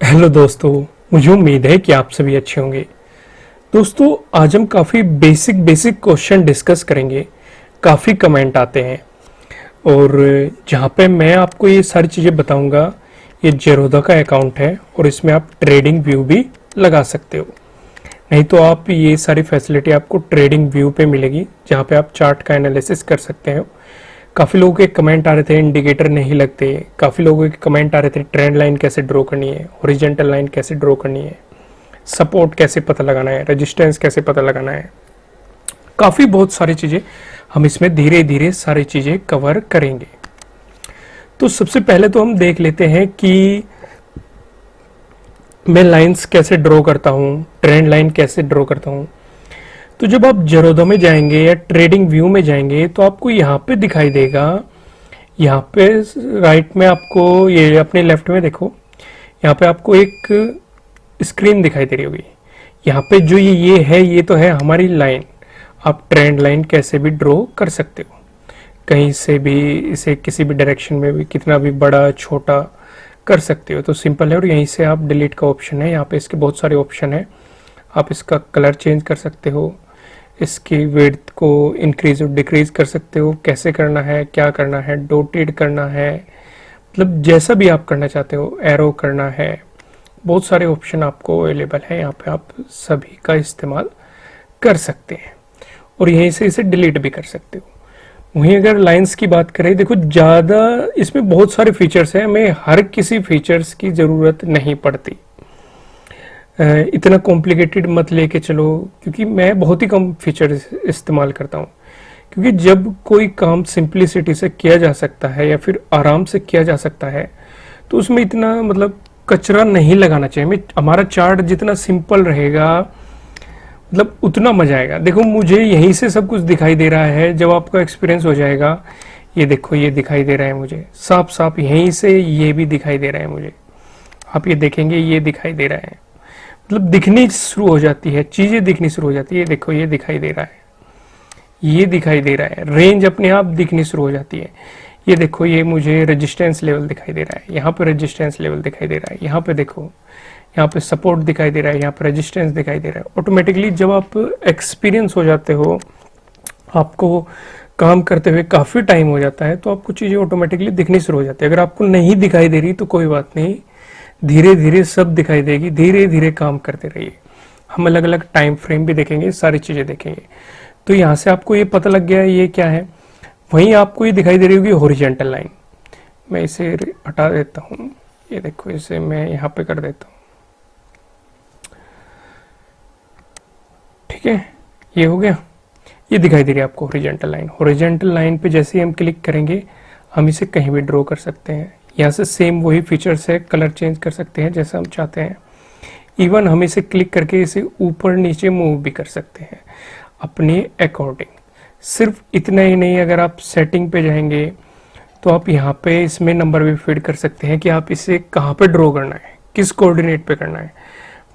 Hello दोस्तों। मुझे उम्मीद है कि आप सभी अच्छे होंगे। दोस्तों, आज हम काफ़ी बेसिक क्वेश्चन डिस्कस करेंगे। काफ़ी कमेंट आते हैं और जहाँ पे मैं आपको ये सारी चीज़ें बताऊंगा, ये जेरोदा का अकाउंट है और इसमें आप ट्रेडिंग व्यू भी लगा सकते हो। नहीं तो आप ये सारी फैसिलिटी आपको ट्रेडिंग व्यू पे मिलेगी, जहाँ पे आप चार्ट का एनालिसिस कर सकते हो। काफ़ी लोगों के कमेंट आ रहे थे इंडिकेटर नहीं लगते, काफ़ी लोगों के कमेंट आ रहे थे ट्रेंड लाइन कैसे ड्रॉ करनी है, हॉरिजॉन्टल लाइन कैसे ड्रॉ करनी है, सपोर्ट कैसे पता लगाना है, रेजिस्टेंस कैसे पता लगाना है। काफ़ी बहुत सारी चीज़ें हम इसमें धीरे धीरे सारी चीज़ें कवर करेंगे। तो सबसे पहले तो हम देख लेते हैं कि मैं लाइंस कैसे ड्रॉ करता हूँ, ट्रेंड लाइन कैसे ड्रॉ करता हूँ। तो जब आप जेरोदा में जाएंगे या ट्रेडिंग व्यू में जाएंगे तो आपको यहाँ पे दिखाई देगा, यहाँ पे राइट में आपको, ये अपने लेफ्ट में देखो, यहाँ पे आपको एक स्क्रीन दिखाई दे रही होगी। यहाँ पे जो ये है, ये तो है हमारी लाइन। आप ट्रेंड लाइन कैसे भी ड्रॉ कर सकते हो, कहीं से भी, इसे किसी भी डायरेक्शन में भी कितना भी बड़ा छोटा कर सकते हो। तो सिंपल है। और यहीं से आप डिलीट का ऑप्शन है, यहाँ पे इसके बहुत सारे ऑप्शन है। आप इसका कलर चेंज कर सकते हो, इसकी विड्थ को इंक्रीज और डिक्रीज कर सकते हो, कैसे करना है, क्या करना है, डॉटेड करना है, मतलब जैसा भी आप करना चाहते हो, एरो करना है। बहुत सारे ऑप्शन आपको अवेलेबल है, यहाँ पे आप सभी का इस्तेमाल कर सकते हैं और यहीं से इसे डिलीट भी कर सकते हो। वहीं अगर लाइंस की बात करें, देखो ज़्यादा इसमें बहुत सारे फीचर्स हैं, हमें हर किसी फीचर्स की ज़रूरत नहीं पड़ती। इतना कॉम्प्लिकेटेड मत लेके चलो, क्योंकि मैं बहुत ही कम फीचर इस्तेमाल करता हूँ। क्योंकि जब कोई काम सिंप्लिसिटी से किया जा सकता है या फिर आराम से किया जा सकता है, तो उसमें इतना मतलब कचरा नहीं लगाना चाहिए। हमारा चार्ट जितना सिंपल रहेगा, मतलब उतना मजा आएगा। देखो, मुझे यहीं से सब कुछ दिखाई दे रहा है। जब आपका एक्सपीरियंस हो जाएगा, ये देखो, ये दिखाई दे रहा है मुझे साफ साफ, यहीं से ये भी दिखाई दे रहा है मुझे। आप ये देखेंगे, ये दिखाई दे रहा है, मतलब दिखनी शुरू हो जाती है, चीजें दिखनी शुरू हो जाती है। देखो, ये दिखाई दे रहा है, ये दिखाई दे रहा है, रेंज अपने आप दिखनी शुरू हो जाती है। ये देखो, ये मुझे रेजिस्टेंस लेवल दिखाई दे रहा है, यहाँ पे रेजिस्टेंस लेवल दिखाई दे रहा है, यहाँ पे देखो, यहाँ पे सपोर्ट दिखाई दे रहा है, यहाँ पे रेजिस्टेंस दिखाई दे रहा है। ऑटोमेटिकली जब आप एक्सपीरियंस हो जाते हो, आपको काम करते हुए काफ़ी टाइम हो जाता है, तो आपको चीज़ें ऑटोमेटिकली दिखनी शुरू हो जाती है। अगर आपको नहीं दिखाई दे रही तो कोई बात नहीं, धीरे धीरे सब दिखाई देगी, धीरे धीरे काम करते रहिए। हम अलग अलग टाइम फ्रेम भी देखेंगे, सारी चीज़ें देखेंगे। तो यहाँ से आपको ये पता लग गया ये क्या है। वहीं आपको ये दिखाई दे रही होगी हॉरिजॉन्टल लाइन। मैं इसे हटा देता हूँ, ये देखो, इसे मैं यहाँ पे कर देता हूँ, ठीक है, ये हो गया। ये दिखाई दे रही है आपको हॉरिजॉन्टल लाइन। हॉरिजॉन्टल लाइन पे जैसे ही हम क्लिक करेंगे, हम इसे कहीं भी ड्रॉ कर सकते हैं। यहाँ से सेम वही फीचर्स है, कलर चेंज कर सकते हैं जैसा हम चाहते हैं। इवन हम इसे क्लिक करके इसे ऊपर नीचे मूव भी कर सकते हैं अपने अकॉर्डिंग। सिर्फ इतना ही नहीं, अगर आप सेटिंग पे जाएंगे तो आप यहाँ पे इसमें नंबर भी फीड कर सकते हैं कि आप इसे कहाँ पे ड्रॉ करना है, किस कोऑर्डिनेट पे करना है।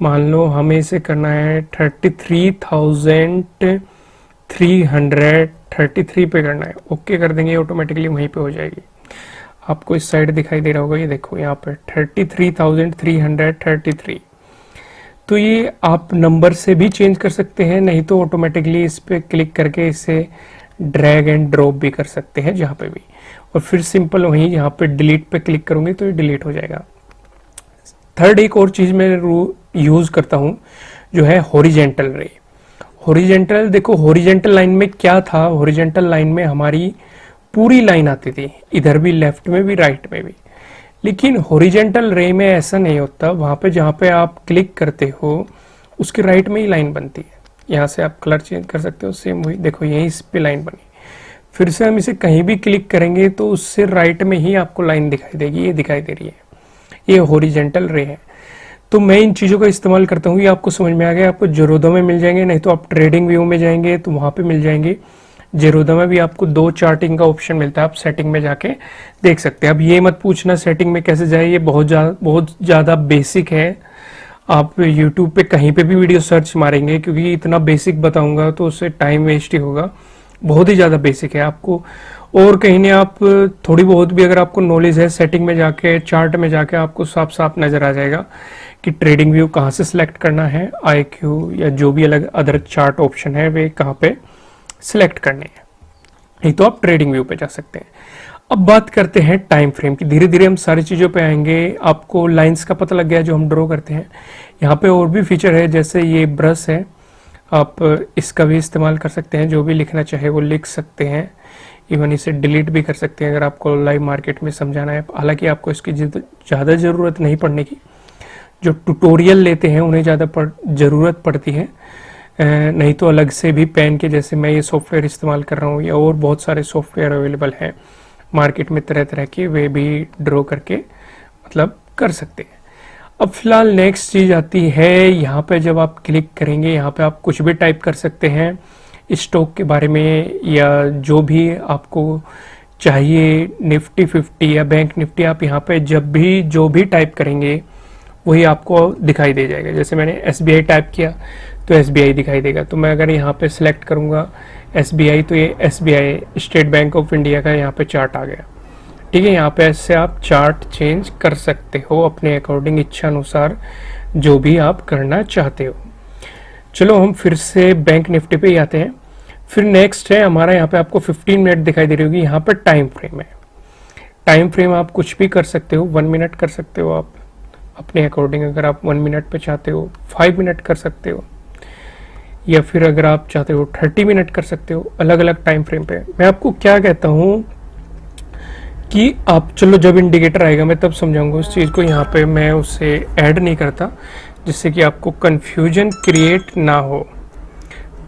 मान लो हमें इसे करना है 33,333 पे करना है, ओके कर देंगे, ऑटोमेटिकली वहीं पे हो जाएगी। आपको इस साइड दिखाई दे रहा होगा, ये देखो यहाँ पे 33,333। तो ये आप नंबर से भी चेंज कर सकते हैं, नहीं तो ऑटोमेटिकली इस पे क्लिक करके इसे ड्रैग एंड ड्रॉप भी कर सकते हैं जहाँ पे भी। और फिर सिंपल वहीं यहाँ पे डिलीट पे क्लिक करूंगे तो ये डिलीट हो जाएगा। थर्ड एक और चीज मैं यूज करता हूँ, जो है हॉरिजेंटल रे। हॉरिजेंटल, देखो हॉरिजेंटल लाइन में क्या था, हॉरिजेंटल लाइन में हमारी पूरी लाइन आती थी, इधर भी, लेफ्ट में भी, राइट में भी। लेकिन हॉरिजेंटल रे में ऐसा नहीं होता। वहां पे जहाँ पे आप क्लिक करते हो उसके राइट में ही लाइन बनती है। यहाँ से आप कलर चेंज कर सकते हो, सेम वही देखो, यहीं इस पे लाइन बनी। फिर से हम इसे कहीं भी क्लिक करेंगे तो उससे राइट में ही आपको लाइन दिखाई देगी, ये दिखाई दे रही है, ये हॉरिजेंटल रे है। तो मैं इन चीज़ों का इस्तेमाल करता हूँ। ये आपको समझ में आ गया। आपको जेरोदा में मिल जाएंगे, नहीं तो आप ट्रेडिंग व्यू में जाएंगे तो वहाँ पे मिल जाएंगे। जेरोदा में भी आपको 2 चार्टिंग का ऑप्शन मिलता है, आप सेटिंग में जाके देख सकते हैं। अब ये मत पूछना सेटिंग में कैसे जाए, ये बहुत ज़्यादा बेसिक है। आप यूट्यूब पे कहीं पे भी वीडियो सर्च मारेंगे, क्योंकि इतना बेसिक बताऊंगा तो उससे टाइम वेस्ट ही होगा। बहुत ही ज़्यादा बेसिक है, आपको और कहीं नहीं, आप थोड़ी बहुत भी अगर आपको नॉलेज है, सेटिंग में जाके चार्ट में जाके आपको साफ साफ नजर आ जाएगा कि ट्रेडिंग व्यू कहाँ से सिलेक्ट करना है, IQ या जो भी अलग अदर चार्ट ऑप्शन है वे कहाँ पे सिलेक्ट करने हैं। नहीं तो आप ट्रेडिंग व्यू पे जा सकते हैं। अब बात करते हैं टाइम फ्रेम की। धीरे धीरे हम सारी चीज़ों पे आएंगे। आपको लाइंस का पता लग गया जो हम ड्रॉ करते हैं। यहाँ पे और भी फीचर है, जैसे ये ब्रश है, आप इसका भी इस्तेमाल कर सकते हैं, जो भी लिखना चाहे वो लिख सकते हैं। इवन इसे डिलीट भी कर सकते हैं अगर आपको लाइव मार्केट में समझाना है। हालांकि आपको इसकी ज़्यादा ज़रूरत नहीं पड़ने की, जो ट्यूटोरियल लेते हैं उन्हें ज़्यादा ज़रूरत पड़ती है। नहीं तो अलग से भी पेन के, जैसे मैं ये सॉफ्टवेयर इस्तेमाल कर रहा हूँ या और बहुत सारे सॉफ्टवेयर अवेलेबल हैं मार्केट में तरह तरह के, वे भी ड्रॉ करके मतलब कर सकते हैं। अब फिलहाल नेक्स्ट चीज़ आती है, यहाँ पे जब आप क्लिक करेंगे यहाँ पे आप कुछ भी टाइप कर सकते हैं स्टॉक के बारे में या जो भी आपको चाहिए, निफ्टी 50 या बैंक निफ्टी। आप यहाँ पे जब भी जो भी टाइप करेंगे वही आपको दिखाई दे जाएगा। जैसे मैंने SBI टाइप किया तो SBI दिखाई देगा। तो मैं अगर यहाँ पे सिलेक्ट करूँगा SBI तो ये SBI state bank of India का यहाँ पे चार्ट आ गया। ठीक है, यहाँ पे ऐसे आप चार्ट चेंज कर सकते हो अपने अकॉर्डिंग, इच्छा अनुसार जो भी आप करना चाहते हो। चलो हम फिर से बैंक निफ्टी पे ही आते हैं। फिर नेक्स्ट है हमारा, यहाँ पे आपको 15 मिनट दिखाई दे रही होगी। यहाँ पर टाइम फ्रेम है। टाइम फ्रेम आप कुछ भी कर सकते हो, 1 मिनट कर सकते हो आप अपने अकॉर्डिंग। अगर आप 1 मिनट पे चाहते हो 5 मिनट कर सकते हो, या फिर अगर आप चाहते हो 30 मिनट कर सकते हो, अलग अलग टाइम फ्रेम पे। मैं आपको क्या कहता हूँ कि आप, चलो जब इंडिकेटर आएगा मैं तब समझाऊंगा उस चीज़ को। यहाँ पे मैं उसे ऐड नहीं करता जिससे कि आपको कंफ्यूजन क्रिएट ना हो।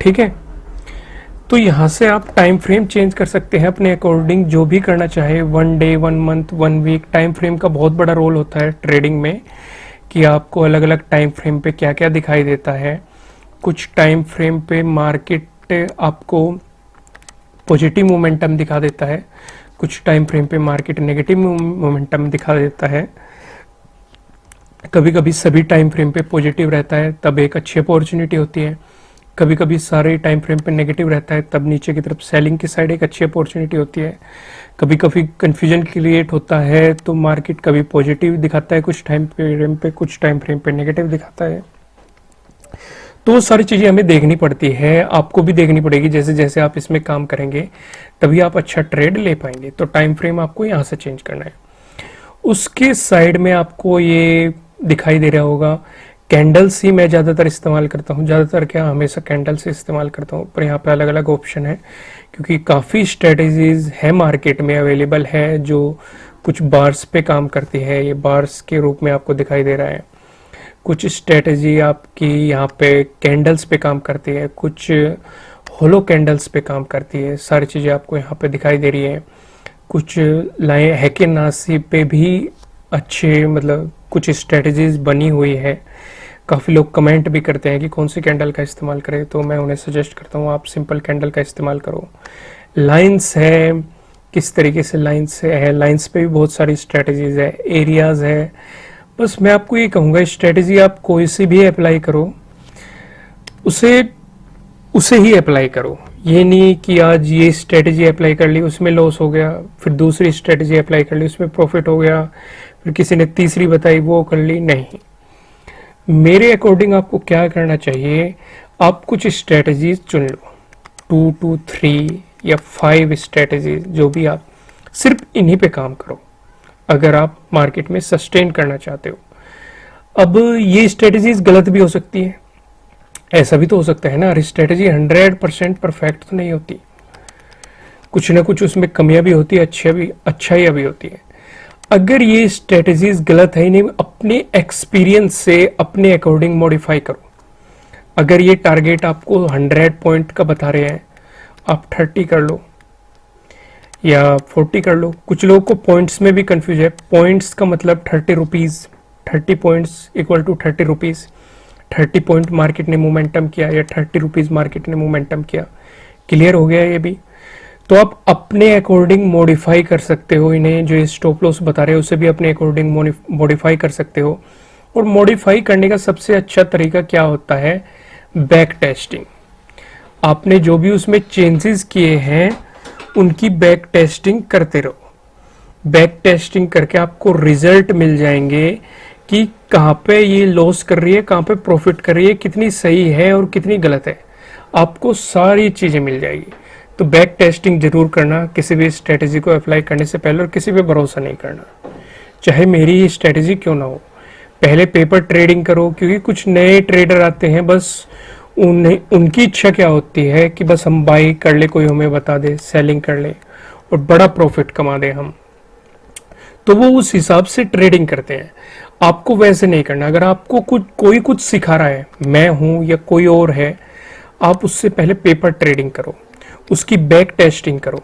ठीक है, तो यहाँ से आप टाइम फ्रेम चेंज कर सकते हैं अपने अकॉर्डिंग, जो भी करना चाहे। 1 day, 1 month, 1 week. Time frame का बहुत बड़ा रोल होता है ट्रेडिंग में कि आपको अलग अलग टाइम फ्रेम पे क्या क्या दिखाई देता है। कुछ टाइम फ्रेम पे मार्केट आपको पॉजिटिव मोमेंटम दिखा देता है, कुछ टाइम फ्रेम पे मार्केट नेगेटिव मोमेंटम दिखा देता है। कभी कभी सभी टाइम फ्रेम पे पॉजिटिव रहता है, तब एक अच्छी अपॉर्चुनिटी होती है। कभी कभी सारे टाइम फ्रेम पे नेगेटिव रहता है, तब नीचे की तरफ सेलिंग की साइड एक अच्छी अपॉर्चुनिटी होती है। कभी कभी कंफ्यूजन क्रिएट होता है, तो मार्केट कभी पॉजिटिव दिखाता है कुछ टाइम फ्रेम पे, कुछ टाइम फ्रेम पे नेगेटिव दिखाता है। तो सारी चीज़ें हमें देखनी पड़ती है, आपको भी देखनी पड़ेगी। जैसे जैसे आप इसमें काम करेंगे तभी आप अच्छा ट्रेड ले पाएंगे। तो टाइम फ्रेम आपको यहाँ से चेंज करना है। उसके साइड में आपको ये दिखाई दे रहा होगा, कैंडल्स ही मैं ज़्यादातर इस्तेमाल करता हूँ। ज़्यादातर क्या, हमेशा कैंडल्स इस्तेमाल करता हूँ। पर यहाँ पे अलग अलग ऑप्शन है, क्योंकि काफ़ी स्ट्रेटजीज है मार्केट में अवेलेबल है जो कुछ बार्स पे काम करती है। ये बार्स के रूप में आपको दिखाई दे रहा है। कुछ स्ट्रेटजी आपकी यहाँ पे कैंडल्स पे काम करती है, कुछ होलो कैंडल्स पे काम करती है। सारी चीज़ें आपको यहाँ पे दिखाई दे रही है। कुछ लाइन हैके नासी पे भी अच्छे, मतलब कुछ स्ट्रेटजीज बनी हुई है। काफ़ी लोग कमेंट भी करते हैं कि कौन सी कैंडल का इस्तेमाल करें, तो मैं उन्हें सजेस्ट करता हूँ आप सिंपल कैंडल का इस्तेमाल करो। लाइंस है, किस तरीके से लाइंस है, लाइंस पे भी बहुत सारी स्ट्रेटजीज है। एरियाज है। बस मैं आपको ये कहूँगा, स्ट्रेटजी आप कोई सी भी अप्लाई करो, उसे ही अप्लाई करो। ये नहीं कि आज ये स्ट्रेटजी अप्लाई कर ली उसमें लॉस हो गया, फिर दूसरी स्ट्रेटजी अप्लाई कर ली उसमें प्रॉफिट हो गया, फिर किसी ने तीसरी बताई वो कर ली। नहीं, मेरे अकॉर्डिंग आपको क्या करना चाहिए, आप कुछ स्ट्रेटजीज चुन लो, 2 to 3 या 5 स्ट्रेटजीज, जो भी आप, सिर्फ इन्हीं पे काम करो अगर आप मार्केट में सस्टेन करना चाहते हो। अब ये स्ट्रेटजीज गलत भी हो सकती है, ऐसा भी तो हो सकता है ना। स्ट्रेटजी 100% परफेक्ट तो नहीं होती, कुछ ना कुछ उसमें कमियां भी होती है, अच्छाइयां भी होती है। अगर ये स्ट्रेटजीज गलत है, इन्हें अपने एक्सपीरियंस से अपने अकॉर्डिंग मॉडिफाई करो। अगर ये टारगेट आपको 100 पॉइंट का बता रहे हैं, आप 30 कर लो या 40 कर लो। कुछ लोगों को पॉइंट्स में भी कंफ्यूज है। पॉइंट्स का मतलब 30 rupees, 30 points equal to 30 rupees. 30 point market ने मोमेंटम किया या 30 रुपीज़ मार्केट ने मोमेंटम किया। क्लियर हो गया ये भी? तो आप अपने अकॉर्डिंग मॉडिफाई कर सकते हो इन्हें। जो ये स्टॉप लॉस बता रहे हो उसे भी अपने अकॉर्डिंग मॉडिफाई कर सकते हो। और मॉडिफाई करने का सबसे अच्छा तरीका क्या होता है, बैक टेस्टिंग। आपने जो भी उसमें चेंजेस किए हैं उनकी बैक टेस्टिंग करते रहो। बैक टेस्टिंग करके आपको रिजल्ट मिल जाएंगे कि कहाँ पे ये लॉस कर रही है, कहाँ पे प्रॉफिट कर रही है, कितनी सही है और कितनी गलत है, आपको सारी चीजें मिल जाएगी। तो बैक टेस्टिंग जरूर करना किसी भी स्ट्रेटेजी को अप्लाई करने से पहले, और किसी पे भरोसा नहीं करना, चाहे मेरी स्ट्रेटेजी क्यों ना हो। पहले पेपर ट्रेडिंग करो, क्योंकि कुछ नए ट्रेडर आते हैं, बस उन्हें उनकी इच्छा क्या होती है कि बस हम बाई कर ले, कोई हमें बता दे, सेलिंग कर ले और बड़ा प्रॉफिट कमा दे हम, तो वो उस हिसाब से ट्रेडिंग करते हैं। आपको वैसे नहीं करना। अगर आपको कोई कुछ सिखा रहा है, मैं हूं या कोई और है, आप उससे पहले पेपर ट्रेडिंग करो, उसकी बैक टेस्टिंग करो।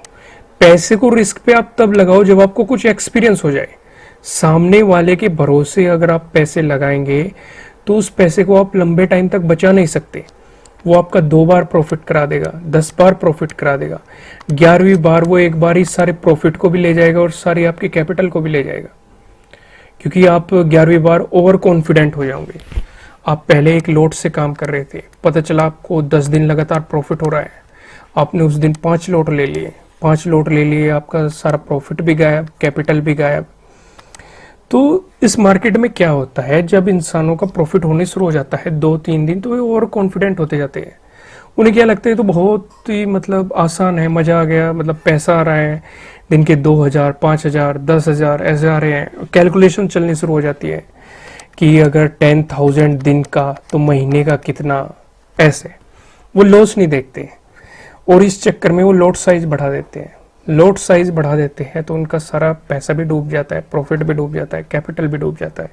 पैसे को रिस्क पे आप तब लगाओ जब आपको कुछ एक्सपीरियंस हो जाए। सामने वाले के भरोसे अगर आप पैसे लगाएंगे तो उस पैसे को आप लंबे टाइम तक बचा नहीं सकते। वो आपका 2 बार प्रॉफिट करा देगा, 10 बार प्रॉफिट करा देगा, 11वीं बार वो एक बार ही सारे प्रॉफिट को भी ले जाएगा और सारी आपकी कैपिटल को भी ले जाएगा, क्योंकि आप 11वीं बार ओवर कॉन्फिडेंट हो जाओगे। आप पहले एक लोट से काम कर रहे थे, पता चला आपको 10 दिन लगातार प्रॉफिट हो रहा है, आपने उस दिन 5 लोट ले लिए, 5 लोट ले लिए, आपका सारा प्रॉफिट भी गायब, कैपिटल भी गायब। तो इस मार्केट में क्या होता है, जब इंसानों का प्रॉफिट होने शुरू हो जाता है 2-3 दिन, तो वे ओवर कॉन्फिडेंट होते जाते हैं। उन्हें क्या लगता है तो बहुत ही मतलब आसान है, मजा आ गया, मतलब पैसा आ रहा है, दिन के 2000, 5000, 10,000 ऐसे आ रहे हैं। कैलकुलेशन चलनी शुरू हो जाती है कि अगर 10,000 दिन का तो महीने का कितना, ऐसे वो लॉस नहीं देखते और इस चक्कर में वो लॉट साइज बढ़ा देते हैं। लॉट साइज बढ़ा देते हैं तो उनका सारा पैसा भी डूब जाता है, प्रॉफिट भी डूब जाता है, कैपिटल भी डूब जाता है।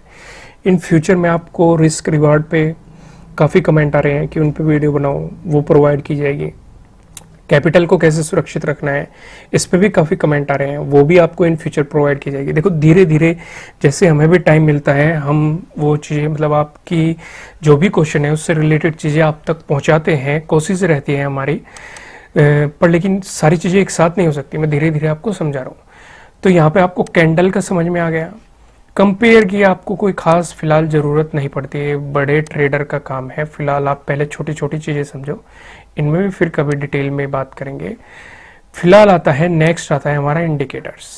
इन फ्यूचर में आपको रिस्क रिवार्ड पे काफ़ी कमेंट आ रहे हैं कि उन पे वीडियो बनाओ, वो प्रोवाइड की जाएगी। कैपिटल को कैसे सुरक्षित रखना है, इस पे भी काफ़ी कमेंट आ रहे हैं, वो भी आपको इन फ्यूचर प्रोवाइड की जाएगी। देखो धीरे धीरे जैसे हमें भी टाइम मिलता है, हम वो चीज़ें मतलब आपकी जो भी क्वेश्चन है उससे रिलेटेड चीज़ें आप तक पहुँचाते हैं, कोशिश रहती है हमारी, पर लेकिन सारी चीज़ें एक साथ नहीं हो सकती। मैं धीरे धीरे आपको समझा रहा हूँ। तो यहाँ पे आपको कैंडल का समझ में आ गया। कंपेयर की आपको कोई खास फिलहाल ज़रूरत नहीं पड़ती है, बड़े ट्रेडर का काम है। फिलहाल आप पहले छोटी छोटी चीज़ें समझो, इनमें भी फिर कभी डिटेल में बात करेंगे। फिलहाल आता है, नेक्स्ट आता है हमारा इंडिकेटर्स।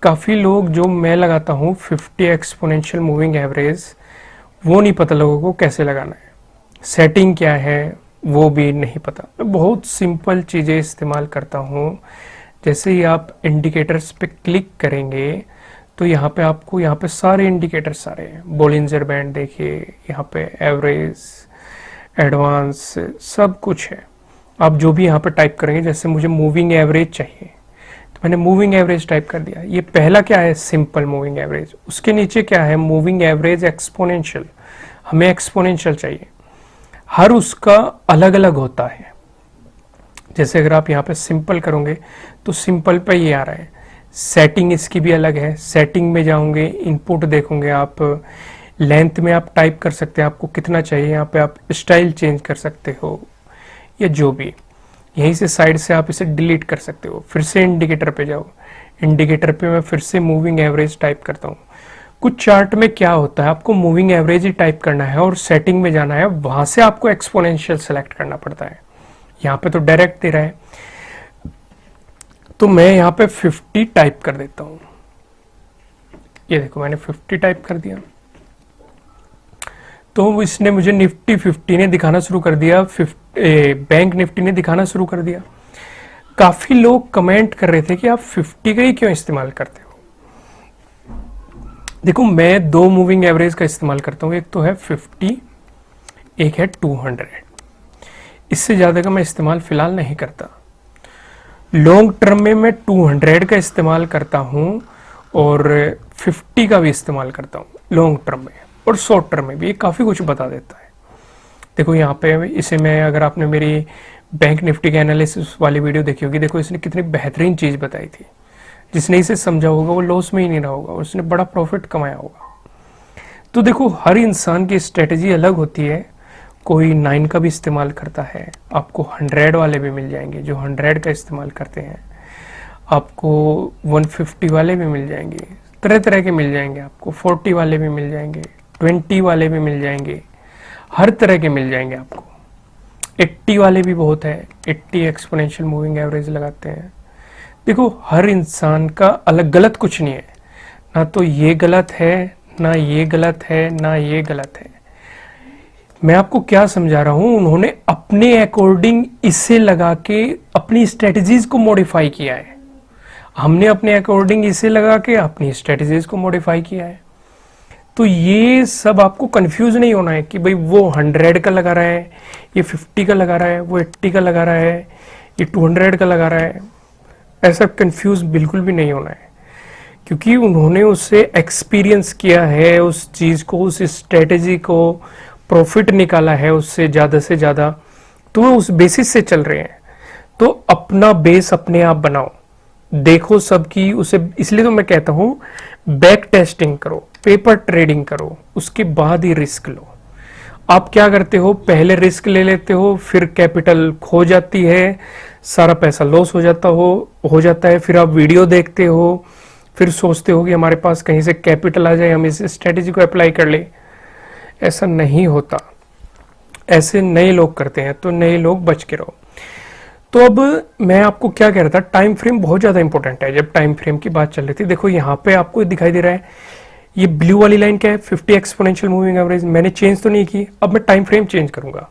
काफ़ी लोग, जो मैं लगाता हूँ 50 एक्सपोनेंशियल मूविंग एवरेज, वो नहीं पता लोगों को कैसे लगाना है, सेटिंग क्या है वो भी नहीं पता। मैं बहुत सिंपल चीज़ें इस्तेमाल करता हूँ। जैसे ही आप इंडिकेटर्स पे क्लिक करेंगे तो यहाँ पे आपको, यहाँ पे सारे इंडिकेटर्स आ रहे हैं। बोलिंजर बैंड देखिए, यहाँ पे एवरेज, एडवांस, सब कुछ है। आप जो भी यहाँ पे टाइप करेंगे, जैसे मुझे मूविंग एवरेज चाहिए तो मैंने मूविंग एवरेज टाइप कर दिया। ये पहला क्या है, सिंपल मूविंग एवरेज। उसके नीचे क्या है, मूविंग एवरेज एक्सपोनेंशियल। हमें एक्सपोनेंशियल चाहिए, हर उसका अलग अलग होता है। जैसे अगर आप यहाँ पे सिंपल करोगे तो सिंपल पे ये आ रहा है। सेटिंग इसकी भी अलग है, सेटिंग में जाओगे, इनपुट देखोगे आप, लेंथ में आप टाइप कर सकते हैं आपको कितना चाहिए, यहाँ पे आप स्टाइल चेंज कर सकते हो या जो भी, यहीं से साइड से आप इसे डिलीट कर सकते हो। फिर से इंडिकेटर पे जाओ, इंडिकेटर पे मैं फिर से मूविंग एवरेज टाइप करता हूँ। कुछ चार्ट में क्या होता है, आपको मूविंग एवरेज ही टाइप करना है और सेटिंग में जाना है, वहां से आपको एक्सपोनेंशियल सेलेक्ट करना पड़ता है। यहाँ पे तो डायरेक्ट दे रहा है, तो मैं यहाँ पे 50 टाइप कर देता हूँ। ये देखो मैंने 50 टाइप कर दिया, तो इसने मुझे निफ्टी 50 ने दिखाना शुरू कर दिया, बैंक निफ्टी ने दिखाना शुरू कर दिया। काफी लोग कमेंट कर रहे थे कि आप 50 का ही क्यों इस्तेमाल करते हो। देखो मैं 2 मूविंग एवरेज का इस्तेमाल करता हूँ, एक तो है 50, एक है 200। इससे ज़्यादा का मैं इस्तेमाल फिलहाल नहीं करता। लॉन्ग टर्म में मैं 200 का इस्तेमाल करता हूँ और 50 का भी इस्तेमाल करता हूँ लॉन्ग टर्म में, और शॉर्ट टर्म में भी। ये काफ़ी कुछ बता देता है। देखो यहाँ पे इसे मैं, अगर आपने मेरी बैंक निफ्टी के एनालिसिस वाली वीडियो देखी होगी, देखो इसने कितनी बेहतरीन चीज़ बताई थी। जिसने इसे समझा होगा वो लॉस में ही नहीं रहा होगा, उसने बड़ा प्रॉफिट कमाया होगा। तो देखो हर इंसान की स्ट्रेटेजी अलग होती है। कोई 9 का भी इस्तेमाल करता है, आपको 100 वाले भी मिल जाएंगे जो 100 का इस्तेमाल करते हैं, आपको 150 वाले भी मिल जाएंगे, तरह तरह के मिल जाएंगे, आपको 40 वाले भी मिल जाएंगे, 20 वाले भी मिल जाएंगे, हर तरह के मिल जाएंगे आपको। 80 वाले भी बहुत है, 80 एक्सपोनेंशियल मूविंग एवरेज लगाते हैं। देखो हर इंसान का अलग, गलत कुछ नहीं है, ना तो ये गलत है, ना ये गलत है, ना ये गलत है। मैं आपको क्या समझा रहा हूं, उन्होंने अपने अकॉर्डिंग इसे लगा के अपनी स्ट्रेटजीज को मॉडिफाई किया है, हमने अपने अकॉर्डिंग इसे लगा के अपनी स्ट्रेटजीज को मॉडिफाई किया है। तो ये सब आपको कंफ्यूज नहीं होना है कि भाई वो 100 का लगा रहा है, ये 50 का लगा रहा है, वो 80 का लगा रहा है, ये 200 का लगा रहा है। ऐसा कंफ्यूज बिल्कुल भी नहीं होना है, क्योंकि उन्होंने उससे एक्सपीरियंस किया है, उस चीज को, उस स्ट्रेटेजी को, प्रॉफिट निकाला है उससे ज्यादा से ज्यादा, तो वो उस बेसिस से चल रहे हैं। तो अपना बेस अपने आप बनाओ, देखो सबकी उसे, इसलिए तो मैं कहता हूं बैक टेस्टिंग करो, पेपर ट्रेडिंग करो, उसके बाद ही रिस्क लो। आप क्या करते हो, पहले रिस्क ले लेते हो, फिर कैपिटल खो जाती है, सारा पैसा लॉस हो जाता है, फिर आप वीडियो देखते हो, फिर सोचते हो कि हमारे पास कहीं से कैपिटल आ जाए, हम इस स्ट्रेटेजी को अप्लाई कर ले। ऐसा नहीं होता, ऐसे नए लोग करते हैं, तो नए लोग बच के रहो। तो अब मैं आपको क्या कह रहा था, टाइम फ्रेम बहुत ज्यादा इंपॉर्टेंट है। जब टाइम फ्रेम की बात चल रही थी, देखो यहाँ पे आपको दिखाई दे रहा है, ये ब्लू वाली लाइन क्या है, 50 एक्सपोनेंशियल मूविंग एवरेज। मैंने चेंज तो नहीं की, अब मैं टाइम फ्रेम चेंज करूंगा।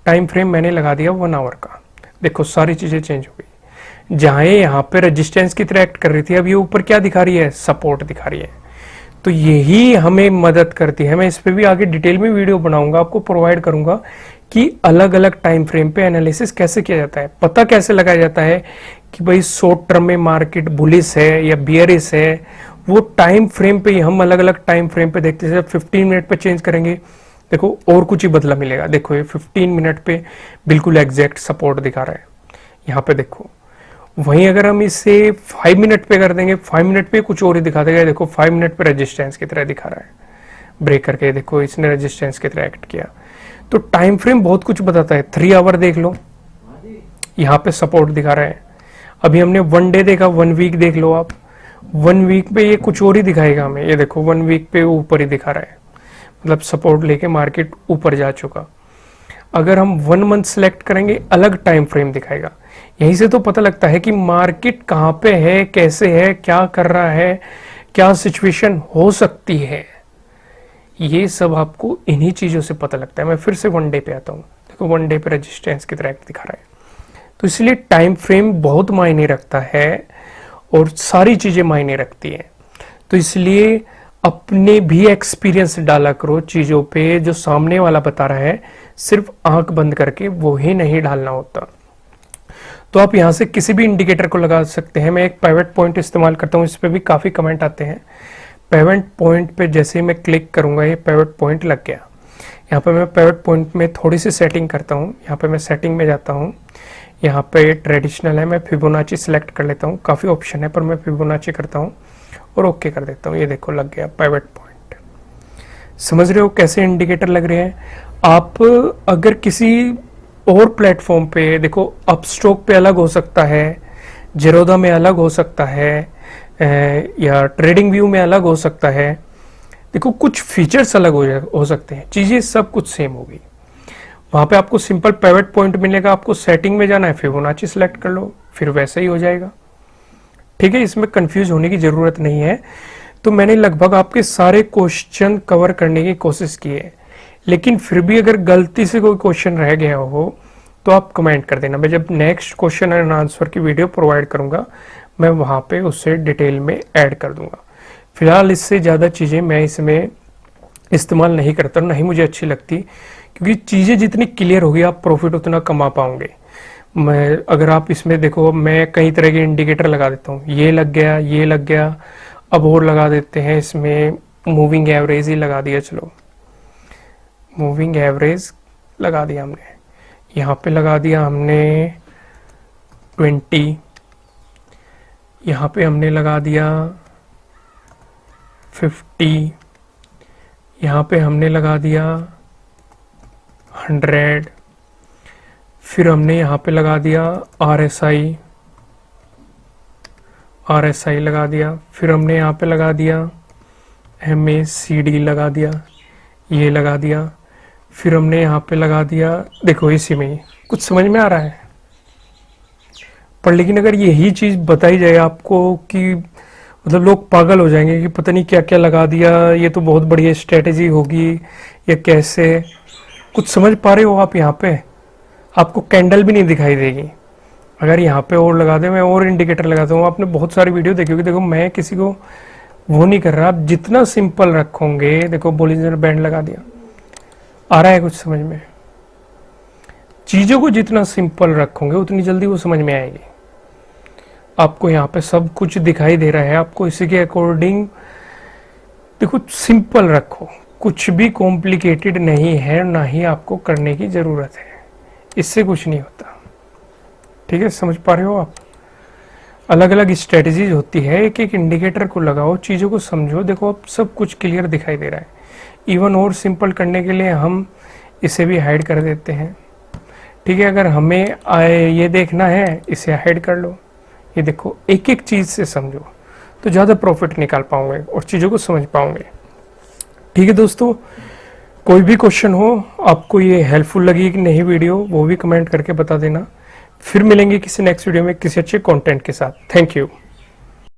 टाइम फ्रेम मैंने लगा दिया 1 आवर का। देखो सारी चीजें चेंज हो गई, जहां यहाँ पे रेजिस्टेंस की तरह एक्ट कर रही थी, अब ये ऊपर क्या दिखा रही है, सपोर्ट दिखा रही है। तो यही हमें मदद करती है। मैं इस पे भी आगे डिटेल में वीडियो बनाऊंगा, आपको प्रोवाइड करूंगा कि अलग अलग टाइम फ्रेम पे एनालिसिस कैसे किया जाता है, पता कैसे लगाया जाता है कि भाई शॉर्ट टर्म में मार्केट बुलिश है या बियरिश है। वो टाइम फ्रेम पे ही हम अलग अलग टाइम फ्रेम पे देखते हैं। 15 मिनट पे चेंज करेंगे, देखो और कुछ ही बदला मिलेगा। देखो ये 15 मिनट पे बिल्कुल एग्जैक्ट सपोर्ट दिखा रहा है, यहाँ पे देखो। वहीं अगर हम इसे 5 मिनट पे कर देंगे, 5 मिनट पे कुछ और ही दिखा देगा। देखो 5 मिनट पे रेजिस्टेंस की तरह दिखा रहा है, ब्रेक करके देखो इसने रेजिस्टेंस की तरह एक्ट किया। तो टाइम फ्रेम बहुत कुछ बताता है। 3 आवर देख लो, यहाँ पे सपोर्ट दिखा रहा है। अभी हमने 1 डे देखा, 1 वीक देख लो आप, 1 वीक पे ये कुछ और ही दिखाएगा हमें। ये देखो 1 वीक पे ऊपर ही दिखा रहा है, मतलब सपोर्ट लेके मार्केट ऊपर जा चुका। अगर हम 1 मंथ सेलेक्ट करेंगे, अलग टाइम फ्रेम दिखाएगा। यहीं से तो पता लगता है कि मार्केट कहाँ पे है, कैसे है, क्या कर रहा है, क्या सिचुएशन हो सकती है। ये सब आपको इन्हीं चीजों से पता लगता है। मैं फिर से 1 डे पे आता हूँ, देखो 1 डे पे रेजिस्टेंस की तरह दिखा रहा है। तो इसलिए टाइम फ्रेम बहुत मायने रखता है और सारी चीजें मायने रखती हैं। तो इसलिए अपने भी एक्सपीरियंस डाला करो चीजों पे, जो सामने वाला बता रहा है सिर्फ आंख बंद करके वो ही नहीं डालना होता। तो आप यहां से किसी भी इंडिकेटर को लगा सकते हैं। मैं एक पिवट पॉइंट इस्तेमाल करता हूं, इस पे भी काफी कमेंट आते हैं। पिवट पॉइंट पे जैसे मैं क्लिक करूंगा, ये पिवट पॉइंट लग गया। यहाँ पे मैं पिवट पॉइंट में थोड़ी सी सेटिंग करता हूँ। यहाँ पे मैं सेटिंग में जाता हूँ, यहाँ पे ट्रेडिशनल है, मैं फिबोनाची सिलेक्ट कर लेता हूँ। काफी ऑप्शन है पर मैं फिबोनाची करता हूँ और ओके कर देता हूँ। ये देखो लग गया पिवट पॉइंट। समझ रहे हो कैसे इंडिकेटर लग रहे हैं। आप अगर किसी और प्लेटफॉर्म पे देखो, अपस्टॉक पे अलग हो सकता है, जेरोदा में अलग हो सकता है, या ट्रेडिंग व्यू में अलग हो सकता है। देखो कुछ फीचर्स अलग हो सकते हैं, चीजें सब कुछ सेम होगी। वहां पे आपको सिंपल पिवट पॉइंट मिलेगा, आपको सेटिंग में जाना है, फिबोनाची सिलेक्ट कर लो, फिर वैसा ही हो जाएगा। ठीक है, इसमें कंफ्यूज होने की जरूरत नहीं है। तो मैंने लगभग आपके सारे क्वेश्चन कवर करने की कोशिश की है, लेकिन फिर भी अगर गलती से कोई क्वेश्चन रह गया हो तो आप कमेंट कर देना। मैं जब नेक्स्ट क्वेश्चन एंड आंसर की वीडियो प्रोवाइड करूंगा, मैं वहां पे उससे डिटेल में ऐड कर दूंगा। फिलहाल इससे ज़्यादा चीज़ें मैं इसमें इस्तेमाल नहीं करता, ना ही मुझे अच्छी लगती, क्योंकि चीज़ें जितनी क्लियर होगी आप प्रॉफिट उतना कमा पाओगे। मैं अगर आप इसमें देखो, मैं कई तरह के इंडिकेटर लगा देता हूँ, ये लग गया, ये लग गया, अब और लगा देते हैं इसमें। मूविंग एवरेज ही लगा दिया, चलो मूविंग एवरेज लगा दिया हमने। यहाँ पे लगा दिया हमने 20, यहाँ पे हमने लगा दिया 50, यहाँ पे हमने लगा दिया 100, फिर हमने यहाँ पे लगा दिया RSI लगा दिया, फिर हमने यहाँ पे लगा दिया MACD लगा दिया, ये लगा दिया, फिर हमने यहाँ पे लगा दिया। देखो इसी में ही कुछ समझ में आ रहा है, पर लेकिन अगर यही चीज बताई जाए आपको कि मतलब लोग पागल हो जाएंगे कि पता नहीं क्या क्या लगा दिया, ये तो बहुत बढ़िया स्ट्रेटेजी होगी या कैसे। कुछ समझ पा रहे हो आप? यहाँ पे आपको कैंडल भी नहीं दिखाई देगी। अगर यहाँ पे और लगा दे, मैं और इंडिकेटर लगाता हूँ, आपने बहुत सारी वीडियो देखी होगी। देखो मैं किसी को वो नहीं कर रहा, आप जितना सिंपल रखोगे, देखो बोलिंजर बैंड लगा दिया, आ रहा है कुछ समझ में? चीजों को जितना सिंपल रखोगे उतनी जल्दी वो समझ में आएगी। आपको यहाँ पे सब कुछ दिखाई दे रहा है, आपको इसी के अकॉर्डिंग देखो सिंपल रखो, कुछ भी कॉम्प्लिकेटेड नहीं है, ना ही आपको करने की जरूरत है, इससे कुछ नहीं होता। ठीक है, समझ पा रहे हो आप? अलग अलग स्ट्रेटजीज होती है, एक एक इंडिकेटर को लगाओ, चीज़ों को समझो। देखो अब सब कुछ क्लियर दिखाई दे रहा है। इवन और सिंपल करने के लिए हम इसे भी हाइड कर देते हैं। ठीक है, अगर हमें ये देखना है, इसे हाइड कर लो। ये देखो एक एक चीज़ से समझो तो ज़्यादा प्रॉफिट निकाल पाओगे और चीज़ों को समझ पाओगे। ठीक है दोस्तों, कोई भी क्वेश्चन हो, आपको ये हेल्पफुल लगी कि नहीं वीडियो, वो भी कमेंट करके बता देना। फिर मिलेंगे किसी नेक्स्ट वीडियो में किसी अच्छे कंटेंट के साथ। Thank you.